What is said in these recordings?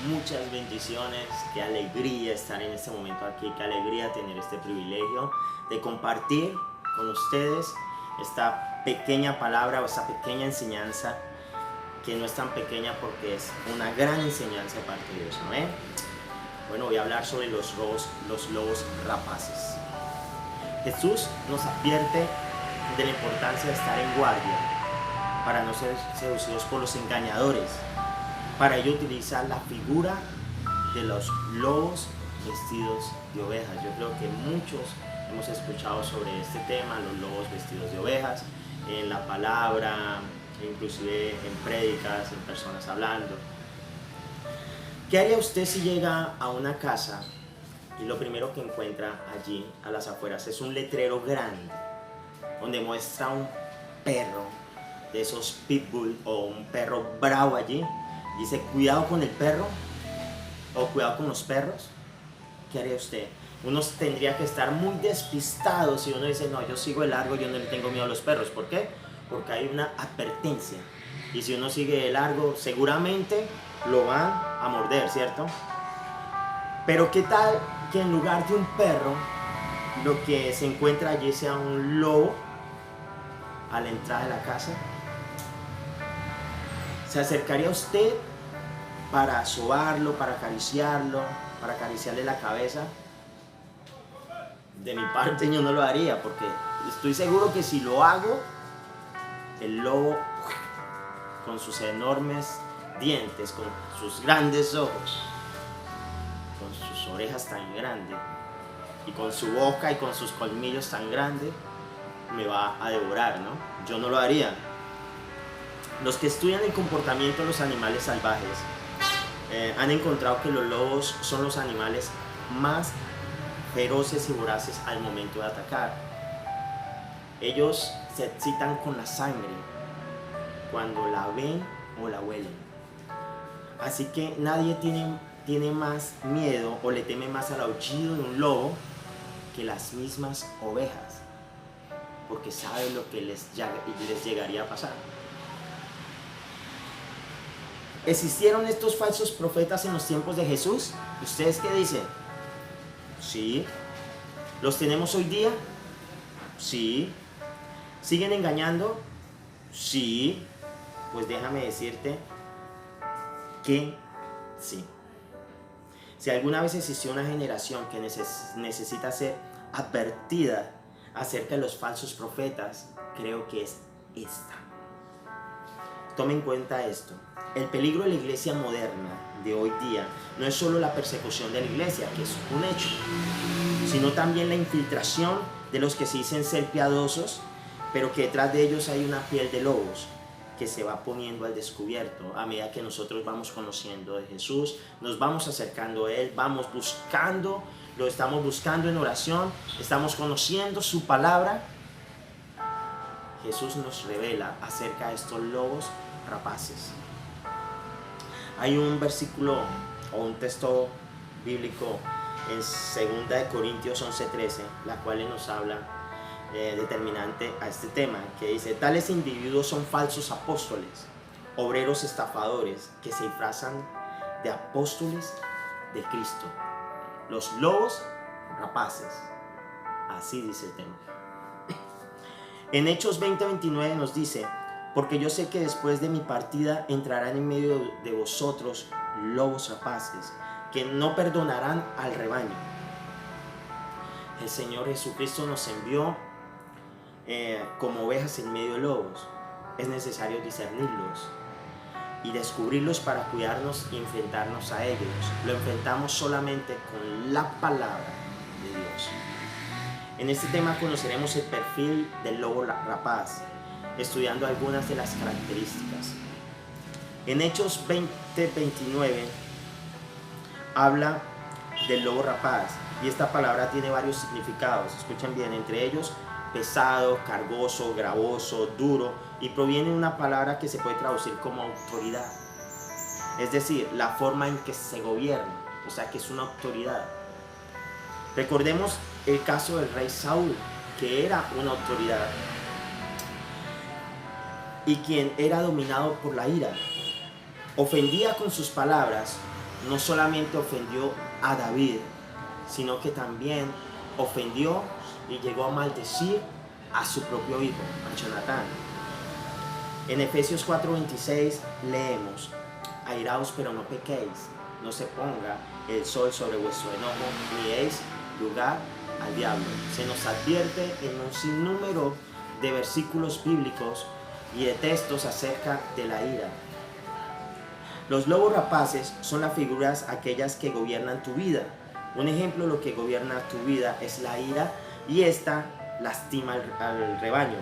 Muchas bendiciones, qué alegría estar en este momento aquí, qué alegría tener este privilegio de compartir con ustedes esta pequeña palabra o esta pequeña enseñanza que no es tan pequeña porque es una gran enseñanza de parte de Dios, ¿no? Bueno, voy a hablar sobre los lobos rapaces. Jesús nos advierte de la importancia de estar en guardia para no ser seducidos por los engañadores. Para ello utiliza la figura de los lobos vestidos de ovejas. Yo creo que muchos hemos escuchado sobre este tema, los lobos vestidos de ovejas, en la palabra, inclusive en prédicas, en personas hablando. ¿Qué haría usted si llega a una casa y lo primero que encuentra allí a las afueras es un letrero grande donde muestra un perro de esos pitbull o un perro bravo allí? Dice, cuidado con el perro o cuidado con los perros. ¿Qué haría usted? Uno tendría que estar muy despistado si uno dice, no, yo sigo de largo, yo no le tengo miedo a los perros. ¿Por qué? Porque hay una advertencia. Y si uno sigue de largo, seguramente lo van a morder, ¿cierto? Pero ¿qué tal que en lugar de un perro, lo que se encuentra allí sea un lobo a la entrada de la casa? ¿Se acercaría a usted para sobarlo, para acariciarlo, para acariciarle la cabeza? De mi parte yo no lo haría, porque estoy seguro que si lo hago, el lobo con sus enormes dientes, con sus grandes ojos, con sus orejas tan grandes y con su boca y con sus colmillos tan grandes, me va a devorar, ¿no? Yo no lo haría. Los que estudian el comportamiento de los animales salvajes han encontrado que los lobos son los animales más feroces y voraces al momento de atacar. Ellos se excitan con la sangre cuando la ven o la huelen. Así que nadie tiene más miedo o le teme más al aullido de un lobo que las mismas ovejas, porque sabe lo que les llegaría a pasar. ¿Existieron estos falsos profetas en los tiempos de Jesús? ¿Ustedes qué dicen? Sí. ¿Los tenemos hoy día? Sí. ¿Siguen engañando? Sí. Pues déjame decirte que sí. Si alguna vez existió una generación que necesita ser advertida acerca de los falsos profetas, creo que es esta. Tome en cuenta esto. El peligro de la iglesia moderna de hoy día no es solo la persecución de la iglesia, que es un hecho, sino también la infiltración de los que se dicen ser piadosos, pero que detrás de ellos hay una piel de lobos que se va poniendo al descubierto a medida que nosotros vamos conociendo de Jesús, nos vamos acercando a Él, vamos buscando, lo estamos buscando en oración, estamos conociendo su palabra. Jesús nos revela acerca de estos lobos rapaces. Hay un versículo o un texto bíblico en 2 Corintios 11:13, la cual nos habla determinante a este tema, que dice, tales individuos son falsos apóstoles, obreros estafadores que se disfrazan de apóstoles de Cristo, los lobos rapaces. Así dice el tema. En Hechos 20:29 nos dice, porque yo sé que después de mi partida entrarán en medio de vosotros lobos rapaces, que no perdonarán al rebaño. El Señor Jesucristo nos envió como ovejas en medio de lobos. Es necesario discernirlos y descubrirlos para cuidarnos y enfrentarnos a ellos. Lo enfrentamos solamente con la palabra de Dios. En este tema conoceremos el perfil del lobo rapaz, estudiando algunas de las características. En Hechos 20:29 habla del lobo rapaz, y esta palabra tiene varios significados. Escuchen bien, entre ellos pesado, cargoso, gravoso, duro, y proviene de una palabra que se puede traducir como autoridad, es decir, la forma en que se gobierna, o sea que es una autoridad. Recordemos el caso del rey Saúl, que era una autoridad y quien era dominado por la ira. Ofendía con sus palabras no solamente ofendió a David, sino que también ofendió y llegó a maldecir a su propio hijo, a Jonatán. En Efesios 4:26 leemos: airaos pero no pequéis, no se ponga el sol sobre vuestro enojo, ni deis lugar al diablo. Se nos advierte en un sinnúmero de versículos bíblicos y de textos acerca de la ira. Los lobos rapaces son las figuras aquellas que gobiernan tu vida. Un ejemplo de lo que gobierna tu vida es la ira, y esta lastima al rebaño.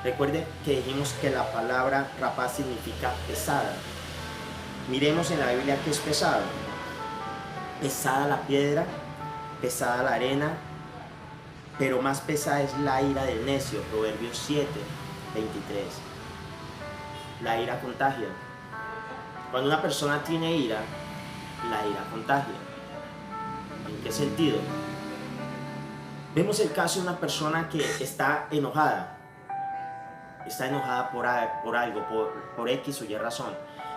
Recuerde que dijimos que la palabra rapaz significa pesada. Miremos en la Biblia qué es pesado. Pesada la piedra, pesada la arena, pero más pesada es la ira del necio. Proverbios 7:23. La ira contagia. Cuando una persona tiene ira, la ira contagia. ¿En qué sentido? Vemos el caso de una persona que está enojada. Está enojada por algo, por X o Y razón.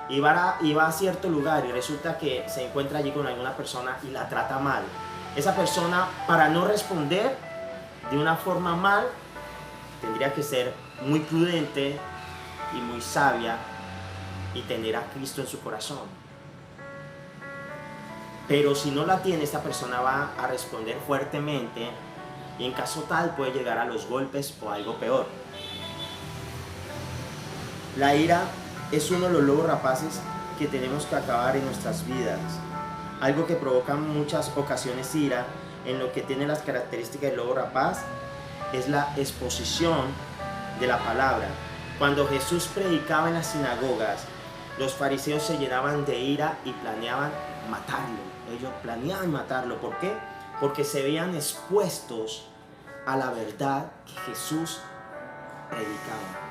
Y va a cierto lugar y resulta que se encuentra allí con alguna persona y la trata mal. Esa persona, para no responder de una forma mal, tendría que ser muy prudente y muy sabia y tener a Cristo en su corazón. Pero si no la tiene, esta persona va a responder fuertemente y en caso tal puede llegar a los golpes o algo peor. La ira es uno de los lobos rapaces que tenemos que acabar en nuestras vidas. Algo que provoca en muchas ocasiones ira, en lo que tiene las características del lobo rapaz, es la exposición de la palabra. Cuando Jesús predicaba en las sinagogas, los fariseos se llenaban de ira y planeaban matarlo. Ellos planeaban matarlo. ¿Por qué? Porque se veían expuestos a la verdad que Jesús predicaba.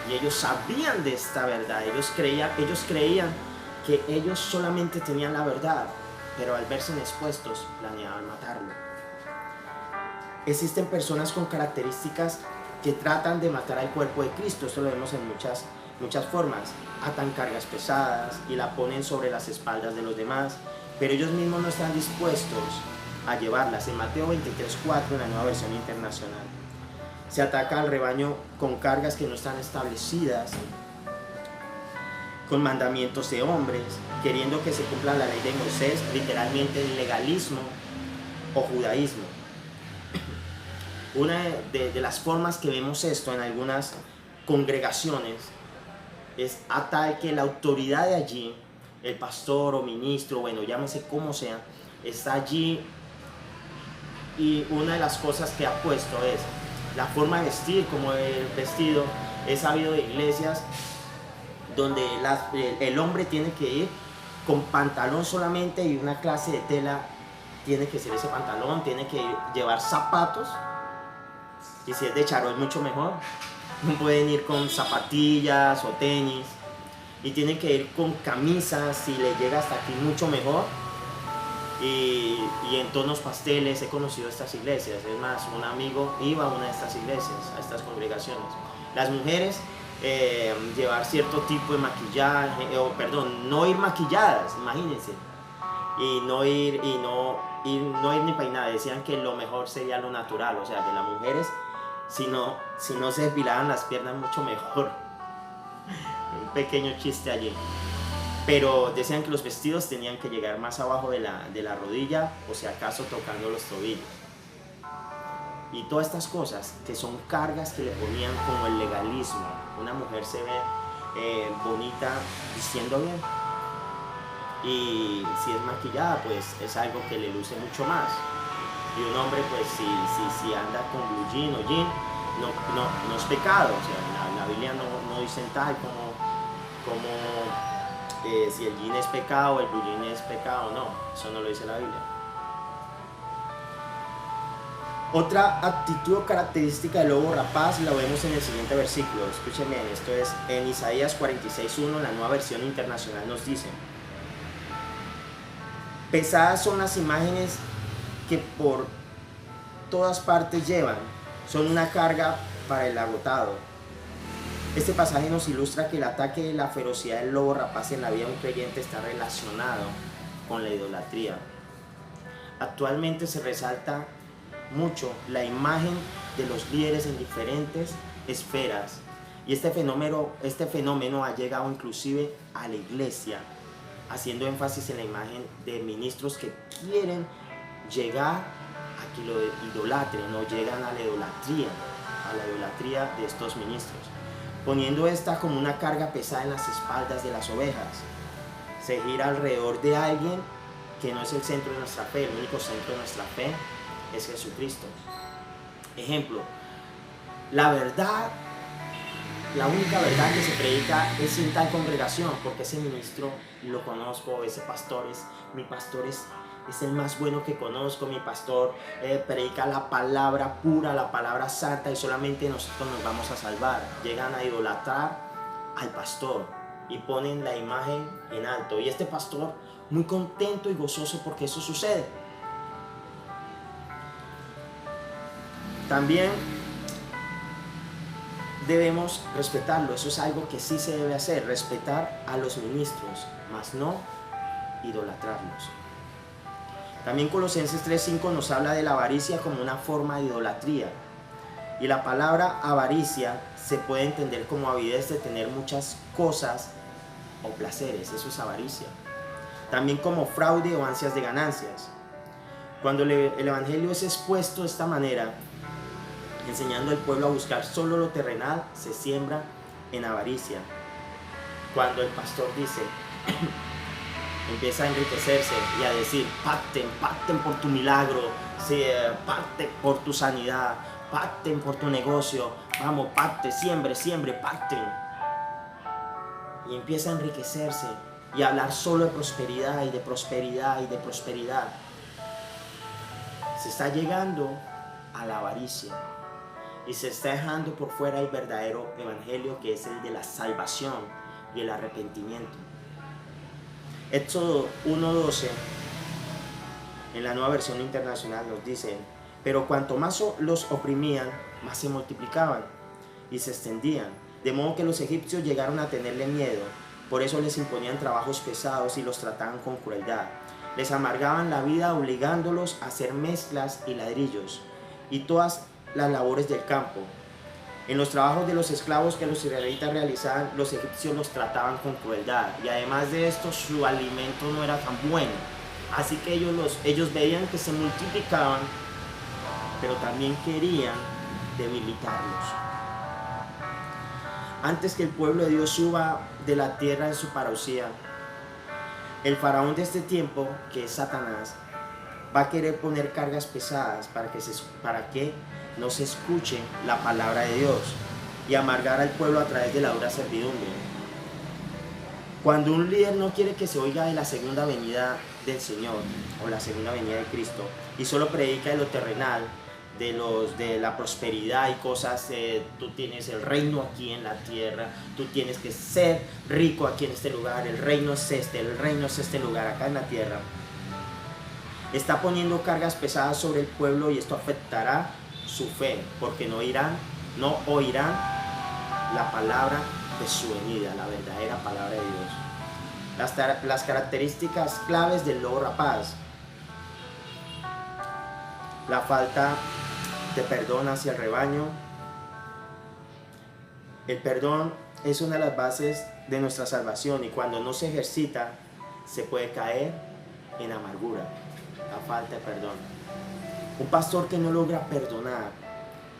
Y ellos sabían de esta verdad. Ellos creían que ellos solamente tenían la verdad, pero al verse expuestos planeaban matarlo. Existen personas con características que tratan de matar al cuerpo de Cristo. Esto lo vemos en muchas formas. Atan cargas pesadas y la ponen sobre las espaldas de los demás, pero ellos mismos no están dispuestos a llevarlas. En Mateo 23:4, en la Nueva Versión Internacional, se ataca al rebaño con cargas que no están establecidas, con mandamientos de hombres, queriendo que se cumpla la ley de Moisés, literalmente el legalismo o judaísmo. Una de las formas que vemos esto en algunas congregaciones es a tal que la autoridad de allí, el pastor o ministro, bueno, llámese como sea, está allí, y una de las cosas que ha puesto es la forma de vestir, como el vestido. He sabido de iglesias donde el hombre tiene que ir con pantalón solamente y una clase de tela tiene que ser ese pantalón, tiene que llevar zapatos, y si es de charol mucho mejor. No pueden ir con zapatillas o tenis, y tienen que ir con camisas, si le llega hasta aquí mucho mejor, y en tonos pasteles. He conocido estas iglesias. Es más, un amigo iba a una de estas iglesias, a estas congregaciones. Las mujeres llevar cierto tipo de maquillaje, no ir maquilladas, imagínense, y no ir ni peinadas. Decían que lo mejor sería lo natural, o sea, que las mujeres, si no se depilaban las piernas, mucho mejor. Un pequeño chiste allí. Pero decían que los vestidos tenían que llegar más abajo de la rodilla, o si acaso tocando los tobillos. Y todas estas cosas que son cargas que le ponían como el legalismo. Una mujer se ve bonita vistiendo bien, y si es maquillada, pues es algo que le luce mucho más. Y un hombre, pues si anda con blue jean o jean, no es pecado. O sea, la Biblia no dice tal como si el jean es pecado o el blue jean es pecado. No, eso no lo dice la Biblia. Otra actitud o característica del lobo rapaz la vemos en el siguiente versículo. Escuchen bien, esto es en Isaías 46:1, la Nueva Versión Internacional nos dice: pesadas son las imágenes que por todas partes llevan, son una carga para el agotado. Este pasaje nos ilustra que el ataque de la ferocidad del lobo rapaz en la vida de un creyente está relacionado con la idolatría. Actualmente se resalta mucho la imagen de los líderes en diferentes esferas, y este fenómeno ha llegado inclusive a la iglesia, haciendo énfasis en la imagen de ministros que quieren llegar a que lo idolatren, o llegan a la idolatría de estos ministros, poniendo esta como una carga pesada en las espaldas de las ovejas. Se gira alrededor de alguien que no es el centro de nuestra fe. El único centro de nuestra fe es Jesucristo. Ejemplo, la única verdad que se predica es en tal congregación, porque ese ministro lo conozco, ese pastor mi pastor es el más bueno que conozco, mi pastor predica la palabra pura, la palabra santa, y solamente nosotros nos vamos a salvar. Llegan a idolatrar al pastor y ponen la imagen en alto, y este pastor muy contento y gozoso porque eso sucede. También debemos respetarlo. Eso es algo que sí se debe hacer, respetar a los ministros, mas no idolatrarlos. También Colosenses 3:5 nos habla de la avaricia como una forma de idolatría, y la palabra avaricia se puede entender como avidez de tener muchas cosas o placeres. Eso es avaricia. También como fraude o ansias de ganancias. Cuando el evangelio es expuesto de esta manera, enseñando al pueblo a buscar solo lo terrenal, se siembra en avaricia. Cuando el pastor dice, empieza a enriquecerse y a decir, pacten por tu milagro, pacten por tu sanidad, pacten por tu negocio, vamos, pacten, siembre, pacten. Y empieza a enriquecerse y a hablar solo de prosperidad y de prosperidad y de prosperidad. Se está llegando a la avaricia y se está dejando por fuera el verdadero evangelio, que es el de la salvación y el arrepentimiento. Éxodo 1:12 en la Nueva Versión Internacional nos dice: pero cuanto más los oprimían, más se multiplicaban y se extendían, de modo que los egipcios llegaron a tenerle miedo. Por eso les imponían trabajos pesados y los trataban con crueldad. Les amargaban la vida obligándolos a hacer mezclas y ladrillos y todas las labores del campo. En los trabajos de los esclavos que los israelitas realizaban, los egipcios los trataban con crueldad, y además de esto su alimento no era tan bueno. Así que ellos veían que se multiplicaban, pero también querían debilitarlos. Antes que el pueblo de Dios suba de la tierra en su parucía, el faraón de este tiempo, que es Satanás, va a querer poner cargas pesadas para que no se escuche la palabra de Dios y amargar al pueblo a través de la dura servidumbre. Cuando un líder no quiere que se oiga de la segunda venida del Señor o la segunda venida de Cristo y solo predica de lo terrenal, de la prosperidad y cosas, tú tienes el reino aquí en la tierra, tú tienes que ser rico aquí en este lugar, el reino es este lugar acá en la tierra. Está poniendo cargas pesadas sobre el pueblo y esto afectará su fe, porque no oirán la palabra de su venida, la verdadera palabra de Dios. Las características claves del lobo rapaz: la falta de perdón hacia el rebaño. El perdón es una de las bases de nuestra salvación, y cuando no se ejercita se puede caer en amargura. La falta de perdón. Un pastor que no logra perdonar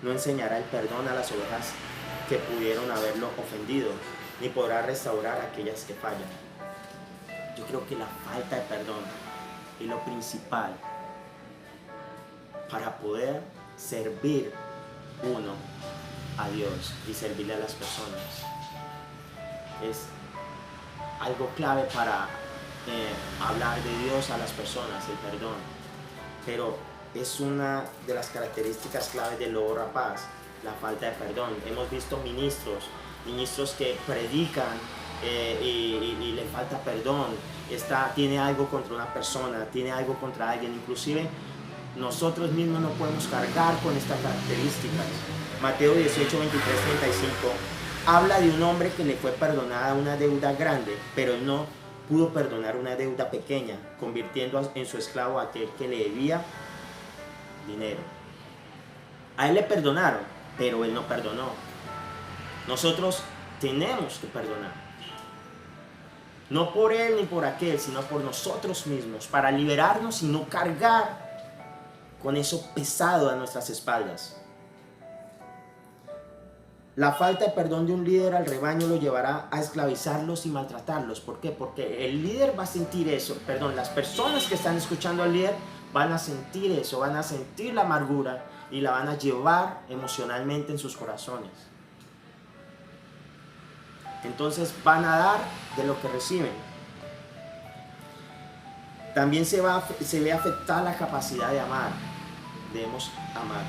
no enseñará el perdón a las ovejas que pudieron haberlo ofendido, ni podrá restaurar a aquellas que fallan. Yo creo que la falta de perdón es lo principal para poder servir uno a Dios y servirle a las personas. Es algo clave para hablar de Dios a las personas, el perdón. Pero es una de las características claves del lobo rapaz, la falta de perdón. Hemos visto ministros que predican y le falta perdón. Tiene algo contra una persona, tiene algo contra alguien. Inclusive nosotros mismos no podemos cargar con estas características. Mateo 18, 23, 35 habla de un hombre que le fue perdonada una deuda grande, pero él no pudo perdonar una deuda pequeña, convirtiendo en su esclavo a aquel que le debía dinero. A él le perdonaron, pero él no perdonó. Nosotros tenemos que perdonar. No por él ni por aquel, sino por nosotros mismos, para liberarnos y no cargar con eso pesado a nuestras espaldas. La falta de perdón de un líder al rebaño lo llevará a esclavizarlos y maltratarlos. ¿Por qué? Porque el líder va a sentir eso. Las personas que están escuchando al líder van a sentir eso, van a sentir la amargura y la van a llevar emocionalmente en sus corazones. Entonces van a dar de lo que reciben. También se ve afectada la capacidad de amar. Debemos amar.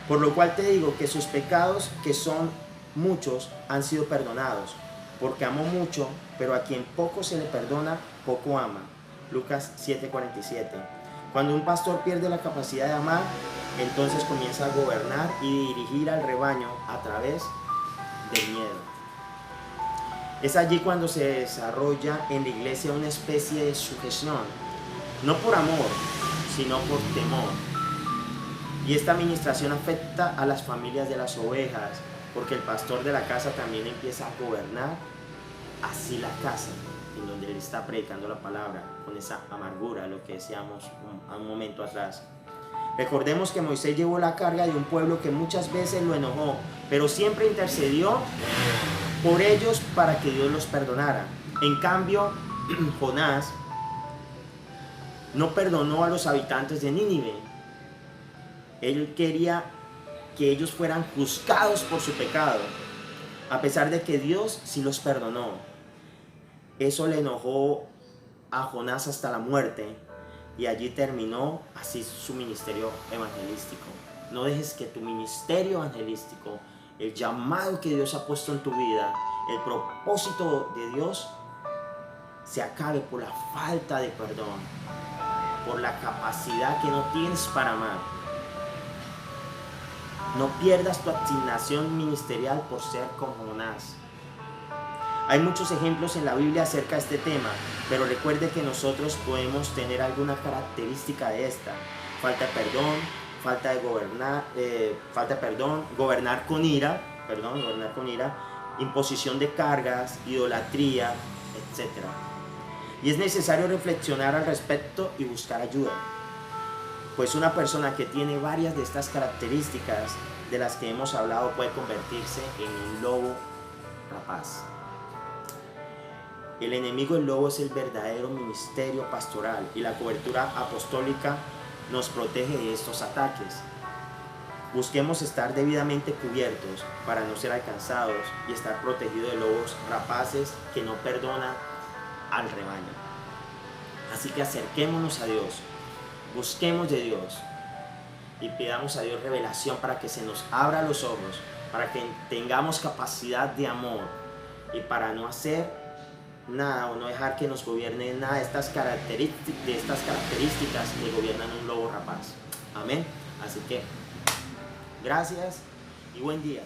Por lo cual te digo que sus pecados, que son muchos, han sido perdonados. Porque amó mucho, pero a quien poco se le perdona, poco ama. Lucas 7:47. Cuando un pastor pierde la capacidad de amar, entonces comienza a gobernar y dirigir al rebaño a través del miedo. Es allí cuando se desarrolla en la iglesia una especie de sujeción, no por amor, sino por temor. Y esta administración afecta a las familias de las ovejas, porque el pastor de la casa también empieza a gobernar así la casa, en donde él está predicando la palabra, con esa amargura, lo que decíamos un momento atrás. Recordemos que Moisés llevó la carga de un pueblo que muchas veces lo enojó, pero siempre intercedió por ellos para que Dios los perdonara. En cambio, Jonás no perdonó a los habitantes de Nínive. Él quería que ellos fueran juzgados por su pecado, a pesar de que Dios sí los perdonó. Eso le enojó a Jonás hasta la muerte, y allí terminó así su ministerio evangelístico. No dejes que tu ministerio evangelístico, el llamado que Dios ha puesto en tu vida, el propósito de Dios, se acabe por la falta de perdón, por la capacidad que no tienes para amar. No pierdas tu asignación ministerial por ser como Jonás. Hay muchos ejemplos en la Biblia acerca de este tema, pero recuerde que nosotros podemos tener alguna característica de esta: falta de perdón, gobernar con ira, imposición de cargas, idolatría, etc. Y es necesario reflexionar al respecto y buscar ayuda, pues una persona que tiene varias de estas características de las que hemos hablado puede convertirse en un lobo rapaz. El enemigo del lobo es el verdadero ministerio pastoral, y la cobertura apostólica nos protege de estos ataques. Busquemos estar debidamente cubiertos para no ser alcanzados y estar protegidos de lobos rapaces que no perdonan al rebaño. Así que acerquémonos a Dios, busquemos de Dios y pidamos a Dios revelación para que se nos abra los ojos, para que tengamos capacidad de amor y para no hacer nada o no dejar que nos gobierne nada de estas características que gobiernan un lobo rapaz. Amén. Así que gracias y buen día.